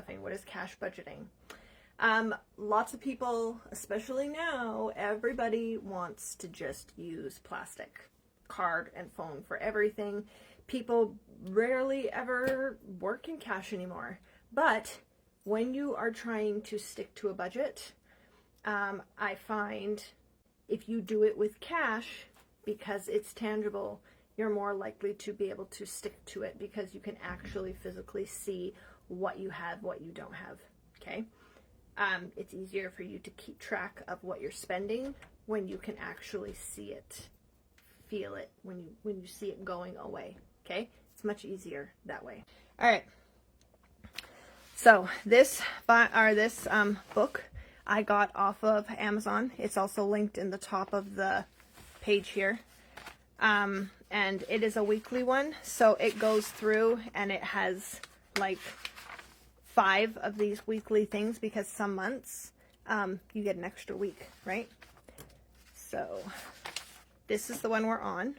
stuffing. What is cash budgeting? Lots of people, especially now, everybody wants to just use plastic, card and phone for everything. People rarely ever work in cash anymore. But when you are trying to stick to a budget, I find if you do it with cash, because it's tangible, you're more likely to be able to stick to it because you can actually physically see what you have, what you don't have, okay? It's easier for you to keep track of what you're spending when you can actually see it, feel it, when you see it going away, okay? It's much easier that way. All right. So this book I got off of Amazon. It's also linked in the top of the page here. And it is a weekly one. So it goes through and it has like 5 of these weekly things because some months you get an extra week, right? So this is the one we're on.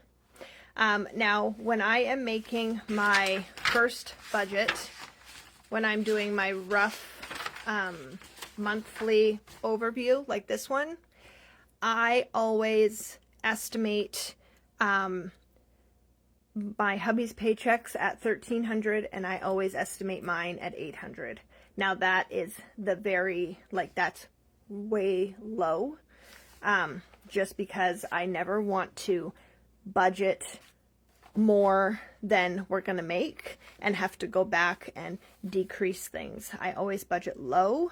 Now, when I am making my first budget, when I'm doing my rough monthly overview like this one, I always estimate my hubby's paychecks at $1,300 and I always estimate mine at $800. Now that is the very, like, that's way low, just because I never want to budget more than we're going to make and have to go back and decrease things. I always budget low,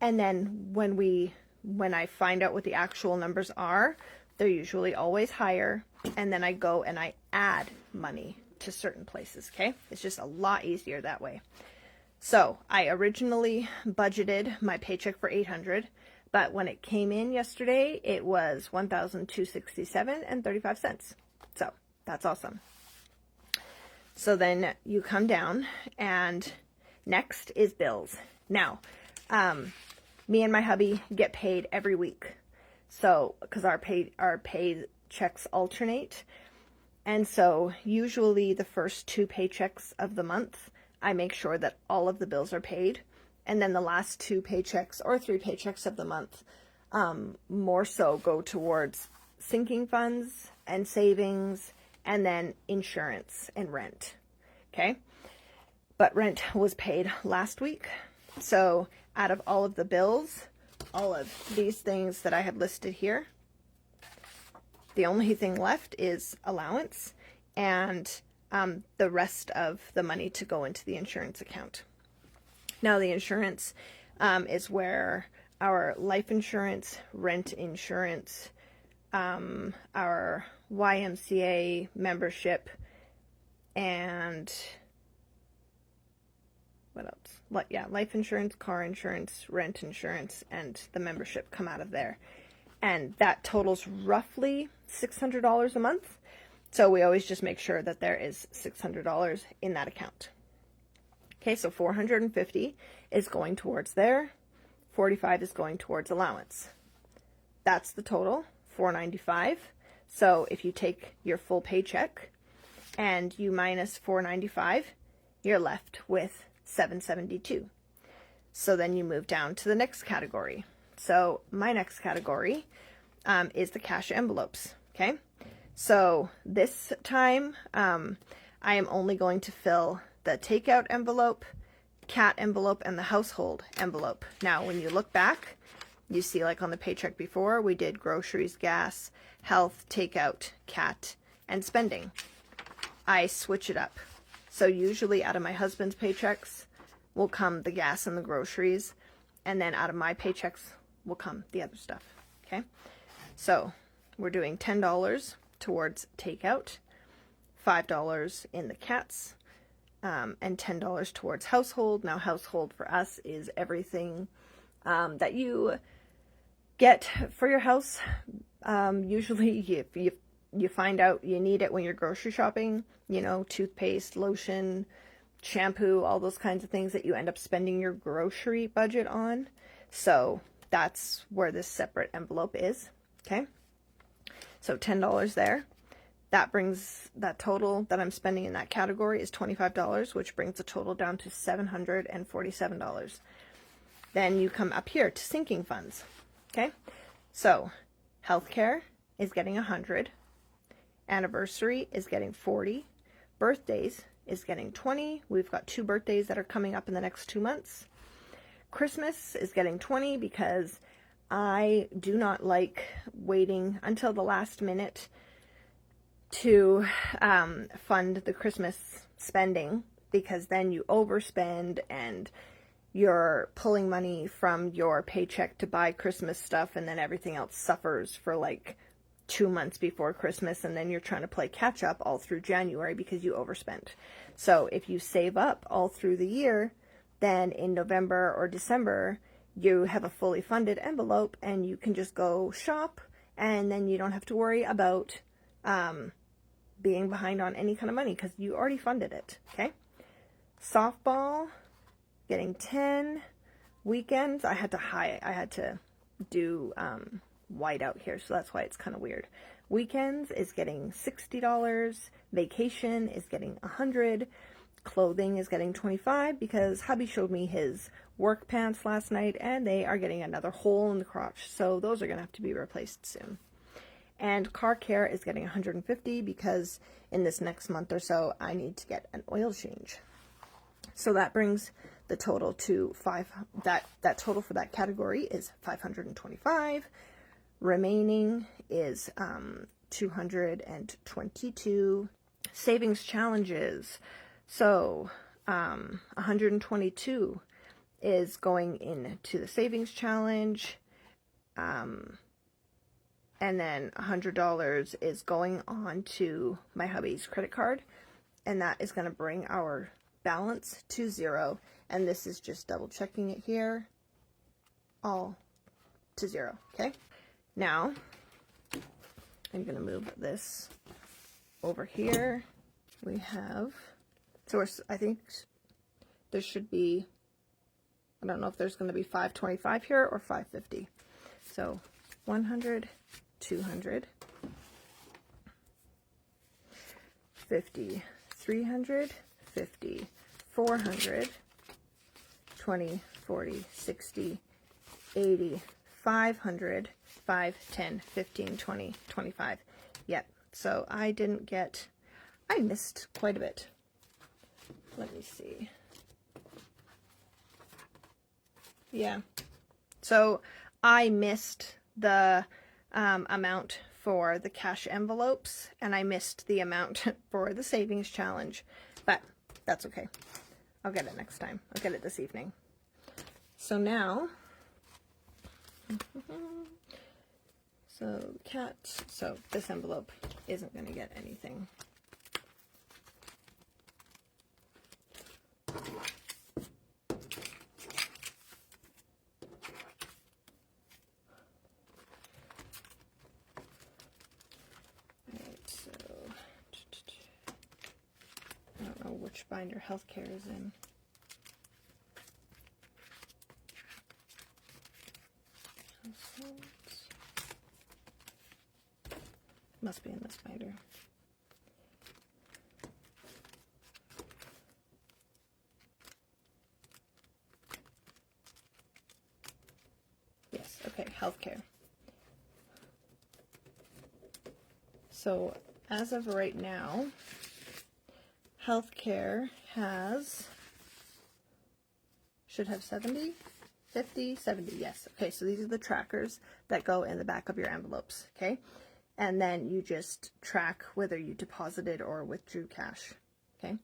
and then when I find out what the actual numbers are, they're usually always higher, and then I go and I add money to certain places, okay? It's just a lot easier that way. So I originally budgeted my paycheck for $800, but when it came in yesterday, it was $1,267.35. So that's awesome. So then you come down, and next is bills. Now, me and my hubby get paid every week. So, because our pay checks alternate. And so usually the first 2 paychecks of the month, I make sure that all of the bills are paid. And then the last 2 paychecks or 3 paychecks of the month, more so go towards sinking funds and savings, and then insurance and rent. Okay. But rent was paid last week. So out of all of the bills, all of these things that I have listed here, the only thing left is allowance and the rest of the money to go into the insurance account. Now the insurance is where our life insurance, rent insurance, our YMCA membership, and what else? Yeah, life insurance, car insurance, rent insurance, and the membership come out of there. And that totals roughly $600 a month. So we always just make sure that there is $600 in that account. Okay, so $450 is going towards there. $45 is going towards allowance. That's the total, $495. So if you take your full paycheck and you minus $495, you're left with $772. So then you move down to the next category. So my next category is the cash envelopes. Okay, so this time I am only going to fill the takeout envelope, cat envelope, and the household envelope. Now when you look back, you see, like on the paycheck before, we did groceries, gas, health, takeout, cat, and spending. I switch it up. So usually out of my husband's paychecks will come the gas and the groceries, and then out of my paychecks will come the other stuff. Okay, so we're doing $10 towards takeout, $5 in the cats, and $10 towards household. Now household for us is everything that you get for your house. Usually you find out you need it when you're grocery shopping, you know, toothpaste, lotion, shampoo, all those kinds of things that you end up spending your grocery budget on. So that's where this separate envelope is. Okay, so $10 there. That brings that total that I'm spending in that category is $25, which brings the total down to $747. Then you come up here to sinking funds. Okay, so healthcare is getting 100, anniversary is getting 40, birthdays is getting 20. We've got 2 birthdays that are coming up in the next 2 months. Christmas is getting 20 because I do not like waiting until the last minute to fund the Christmas spending, because then you overspend and you're pulling money from your paycheck to buy Christmas stuff, and then everything else suffers for like 2 months before Christmas, and then you're trying to play catch up all through January because you overspent. So if you save up all through the year, then in November or December you have a fully funded envelope and you can just go shop, and then you don't have to worry about being behind on any kind of money because you already funded it. Okay, softball getting 10, weekends I had to do white out here, so that's why it's kind of weird. Weekends is getting $60, vacation is getting 100, clothing is getting 25 because hubby showed me his work pants last night and they are getting another hole in the crotch, so those are gonna have to be replaced soon. And car care is getting 150 because in this next month or so I need to get an oil change. So that brings the total to that total for that category is 525. Remaining is 222. Savings challenges. So 122 is going into the savings challenge. And then $100 is going on to my hubby's credit card, and that is going to bring our balance to 0. And this is just double checking it here, all to 0. Okay, now I'm going to move this over here. We have, so I think there should be, I don't know if there's going to be 525 here or 550. So 100, 200, 50, 300, 50, 400, 20, 40, 60, 80, 500, 5, 10, 15, 20, 25. Yep, so I missed quite a bit. Let me see. Yeah, so I missed the amount for the cash envelopes, and I missed the amount for the savings challenge, but that's okay. I'll get it next time. I'll get it this evening. So now, so this envelope isn't going to get anything. Which binder healthcare is in. Must be in this binder. Yes, okay, healthcare. So as of right now, healthcare should have 70, 50, 70, yes. Okay, so these are the trackers that go in the back of your envelopes, okay? And then you just track whether you deposited or withdrew cash, okay?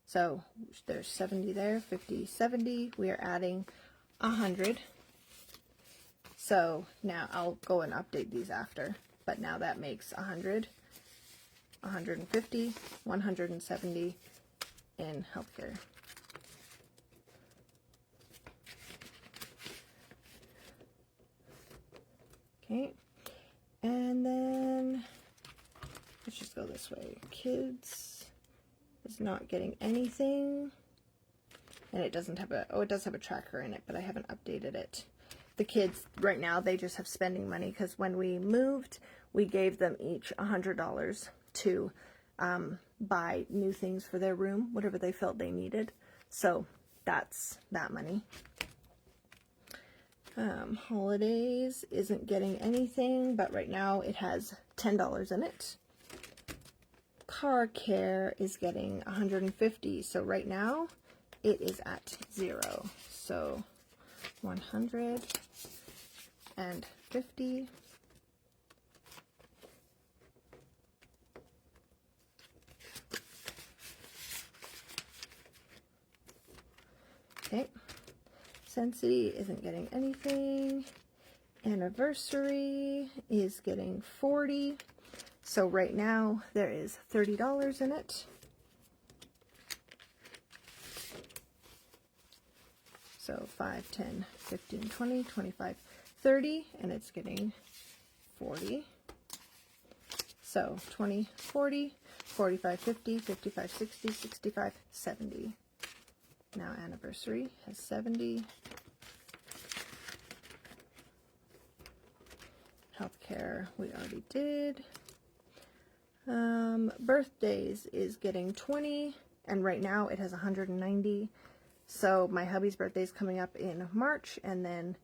So there's 70 there, 50, 70. We are adding 100. So now I'll go and update these after, but now that makes 100. 150, 170 in healthcare. Okay, and then let's just go this way. Kids is not getting anything, and it doesn't have it does have a tracker in it, but I haven't updated it. The kids right now, they just have spending money because when we moved, we gave them each $100 to buy new things for their room, whatever they felt they needed. So that's that money. Holidays isn't getting anything, but right now it has $10 in it. Car care is getting $150, so right now it is at 0. So $150. Okay. Scentsy isn't getting anything. Anniversary is getting $40. So right now there is $30 in it. So 5, 10, 15, 20, 25, 30, and it's getting 40. So 20, 40, 45, 50, 55, 60, 65, 70. Now anniversary has 70. Healthcare we already did. Birthdays is getting 20, and right now it has 190. So my hubby's birthday is coming up in March, and then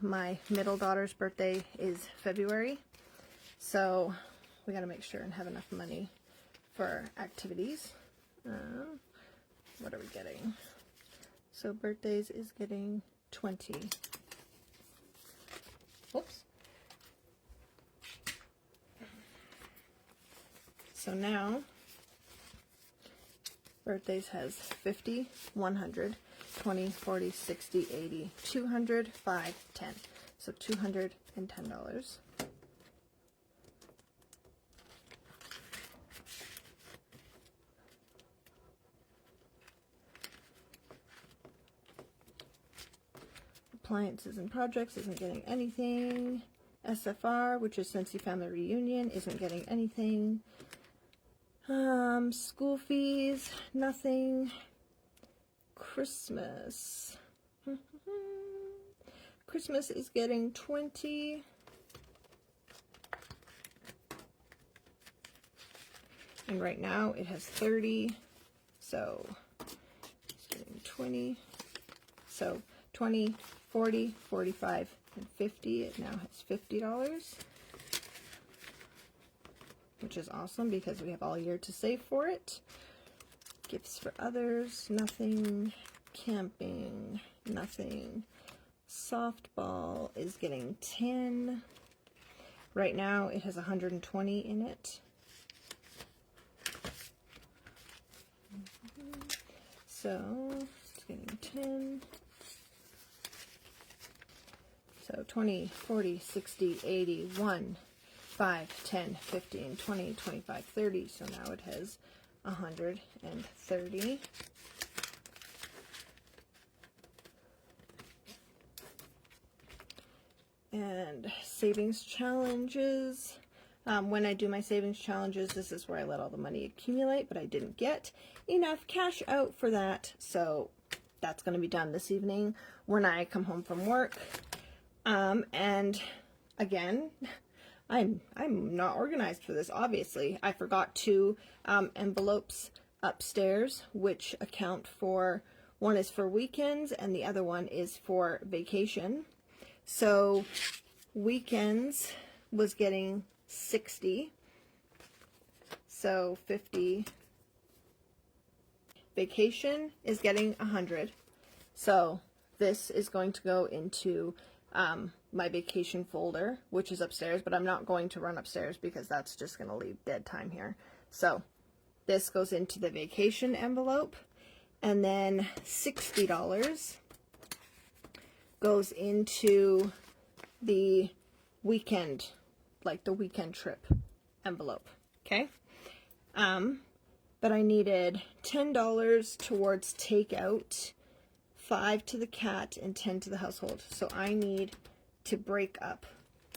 my middle daughter's birthday is February. So we got to make sure and have enough money for activities. What are we getting? So birthdays is getting 20. Whoops. So now birthdays has 50, 100, 20, 40, 60, 80, 200, 5, 10. So $210. Appliances and projects isn't getting anything. SFR, which is Scentsy Family Reunion, isn't getting anything. School fees, nothing. Christmas. Christmas is getting 20. And right now it has 30. So it's getting 20. So 20, 40, 45, and 50. It now has $50. Which is awesome because we have all year to save for it. Gifts for others, nothing. Camping, nothing. Softball is getting 10. Right now it has 120 in it. So it's getting 10. So 20, 40, 60, 80, 1. 5, 10, 15, 20, 25, 30. So now it has 130. And savings challenges. When I do my savings challenges, this is where I let all the money accumulate, but I didn't get enough cash out for that. So that's going to be done this evening when I come home from work. And again, I'm not organized for this, obviously. I forgot 2 envelopes upstairs, which account for, one is for weekends and the other one is for vacation. So weekends was getting 60, so 50. Vacation is getting 100. So this is going to go into my vacation folder, which is upstairs, but I'm not going to run upstairs because that's just going to leave dead time here. So this goes into the vacation envelope, and then $60 goes into the weekend, like the weekend trip envelope. Okay. But I needed $10 towards takeout, 5 to the cat, and 10 to the household. So I need to break up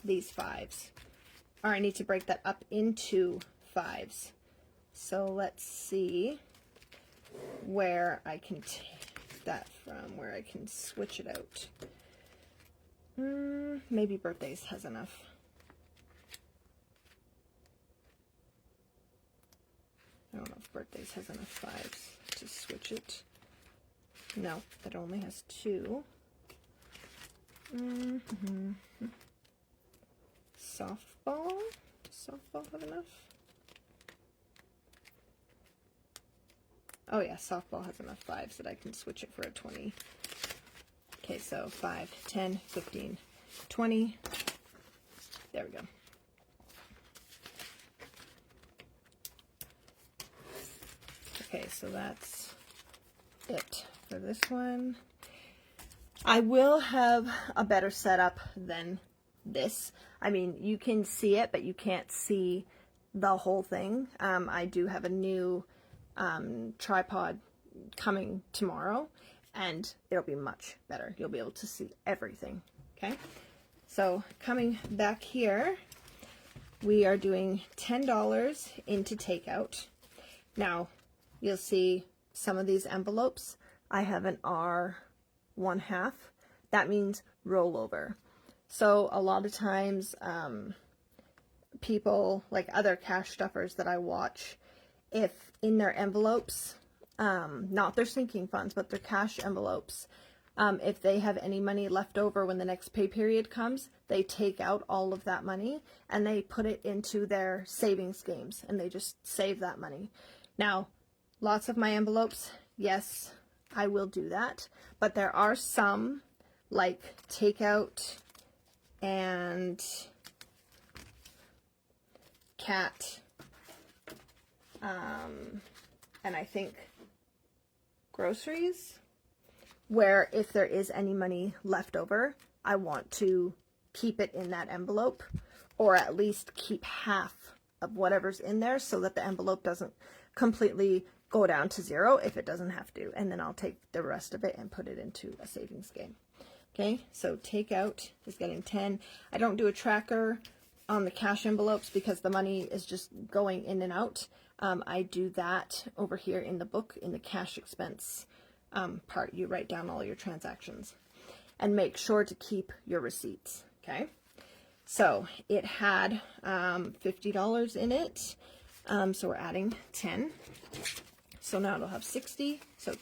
these 5s, or I need to break that up into 5s. So let's see where I can take that from, where I can switch it out. Maybe birthdays has enough. I don't know if birthdays has enough 5s to switch it. No, it only has 2. Softball? Does softball have enough? Oh yeah, softball has enough 5s that I can switch it for a 20. Okay, so 5, 10, 15, 20. There we go. Okay, so that's it for this one. I will have a better setup than this. I mean, you can see it, but you can't see the whole thing. I do have a new tripod coming tomorrow, and it'll be much better. You'll be able to see everything. Okay, so coming back here, we are doing $10 into takeout. Now, you'll see some of these envelopes, I have an R1/2. That means rollover. So a lot of times, people, like other cash stuffers that I watch, if in their envelopes, not their sinking funds, but their cash envelopes, if they have any money left over when the next pay period comes, they take out all of that money and they put it into their savings schemes and they just save that money. Now, lots of my envelopes, yes, I will do that, but there are some like takeout and cat, and I think groceries, where if there is any money left over, I want to keep it in that envelope, or at least keep half of whatever's in there so that the envelope doesn't completely go down to 0 if it doesn't have to, and then I'll take the rest of it and put it into a savings game. Okay, so takeout is getting 10. I don't do a tracker on the cash envelopes because the money is just going in and out. I do that over here in the book, in the cash expense part. You write down all your transactions and make sure to keep your receipts. Okay, so it had $50 in it, so we're adding 10. So now it'll have 60, so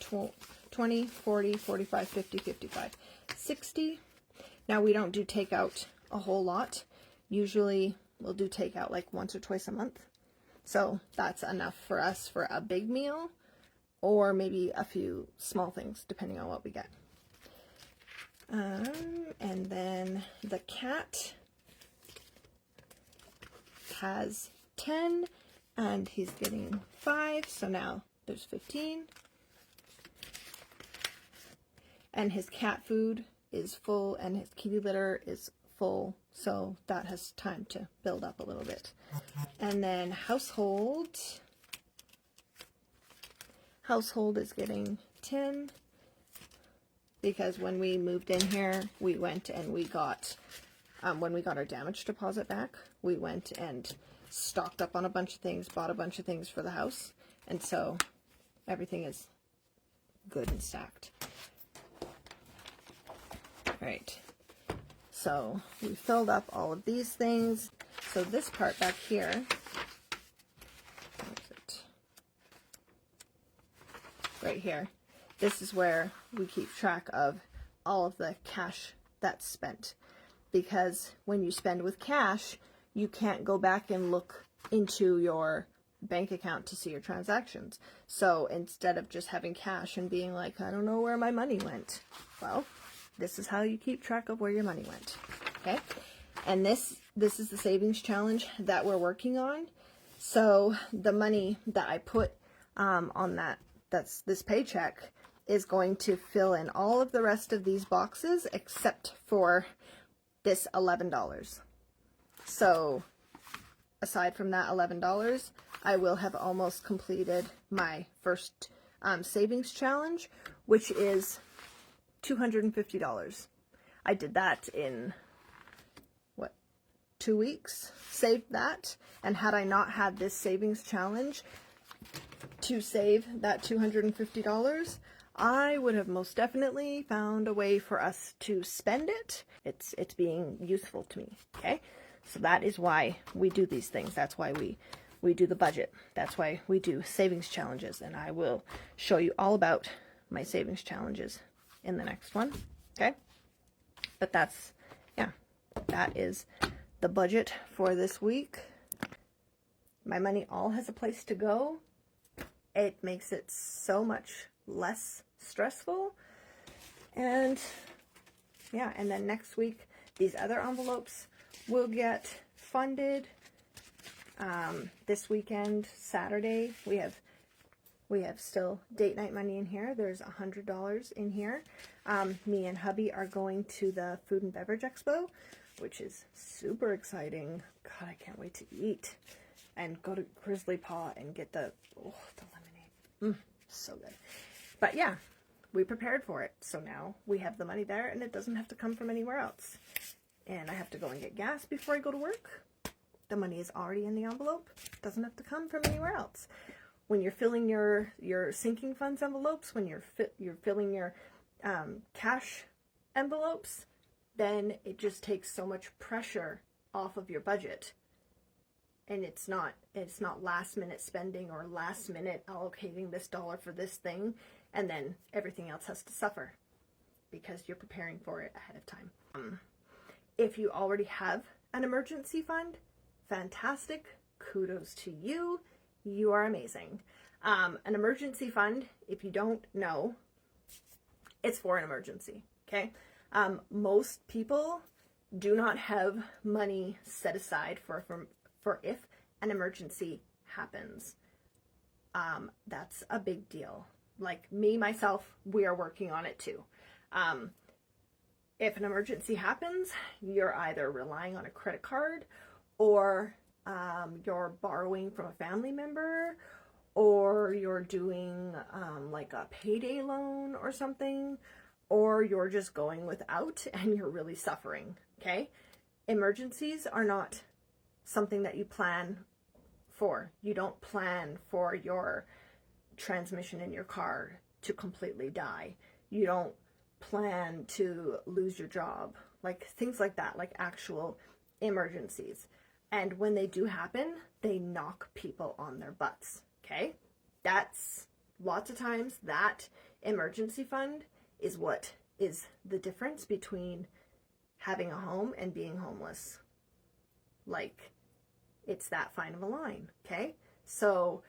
20, 40, 45, 50, 55, 60. Now we don't do takeout a whole lot. Usually we'll do takeout like once or twice a month. So that's enough for us for a big meal, or maybe a few small things depending on what we get. And then the cat has 10 and he's getting 5, so now there's 15. And his cat food is full and his kitty litter is full, so that has time to build up a little bit. And then household is getting 10 because when we moved in here, we went and we got, when we got our damage deposit back, we went and stocked up on a bunch of things, bought a bunch of things for the house, and so everything is good and stacked. Right, so we filled up all of these things. So this part back here, right here, this is where we keep track of all of the cash that's spent, because when you spend with cash, you can't go back and look into your bank account to see your transactions. So instead of just having cash and being like, I don't know where my money went, well, this is how you keep track of where your money went. Okay, and this is the savings challenge that we're working on. So the money that I put on that's this paycheck is going to fill in all of the rest of these boxes except for this $11. So aside from that $11, I will have almost completed my first savings challenge, which is $250. I did that in, what, 2 weeks? Saved that, and had I not had this savings challenge to save that $250, I would have most definitely found a way for us to spend it. It's being useful to me, okay? So that is why we do these things. That's why we we do the budget. That's why we do savings challenges, and I will show you all about my savings challenges in the next one. Okay, but that's, yeah, that is the budget for this week. My money all has a place to go. It makes it so much less stressful. And yeah, and then next week these other envelopes will get funded. This weekend, Saturday, we have still date night money in here. There's $100 in here. Me and hubby are going to the Food and Beverage Expo, which is super exciting. God, I can't wait to eat and go to Grizzly Paw and get the lemonade. So good. But yeah, we prepared for it. So now we have the money there and it doesn't have to come from anywhere else. And I have to go and get gas before I go to work. The money is already in the envelope. It doesn't have to come from anywhere else. When you're filling your sinking funds envelopes, when you're filling your cash envelopes, then it just takes so much pressure off of your budget. And it's not last minute spending or last minute allocating this dollar for this thing, and then everything else has to suffer because you're preparing for it ahead of time. If you already have an emergency fund, fantastic. Kudos to you. You are amazing. An emergency fund, if you don't know, it's for an emergency, okay? Most people do not have money set aside for if an emergency happens. That's a big deal. Like me, myself, we are working on it too. If an emergency happens, you're either relying on a credit card, or you're borrowing from a family member, or you're doing like a payday loan or something, or you're just going without and you're really suffering, okay? Emergencies are not something that you plan for. You don't plan for your transmission in your car to completely die. You don't plan to lose your job, like things like that, like actual emergencies. And when they do happen, they knock people on their butts, okay? That's lots of times that emergency fund is what is the difference between having a home and being homeless. Like, it's that fine of a line, okay? So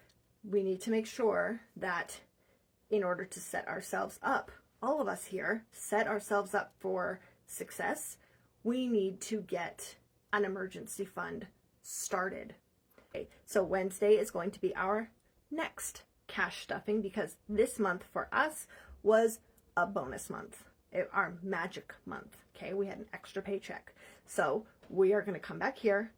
we need to make sure that in order to set ourselves up, all of us here set ourselves up for success, we need to get an emergency fund started. Okay, so Wednesday is going to be our next cash stuffing, because this month for us was a bonus month, our magic month. Okay, we had an extra paycheck. So we are going to come back here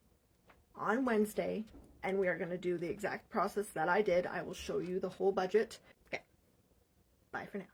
on Wednesday and we are going to do the exact process that I did. I will show you the whole budget. Okay, bye for now.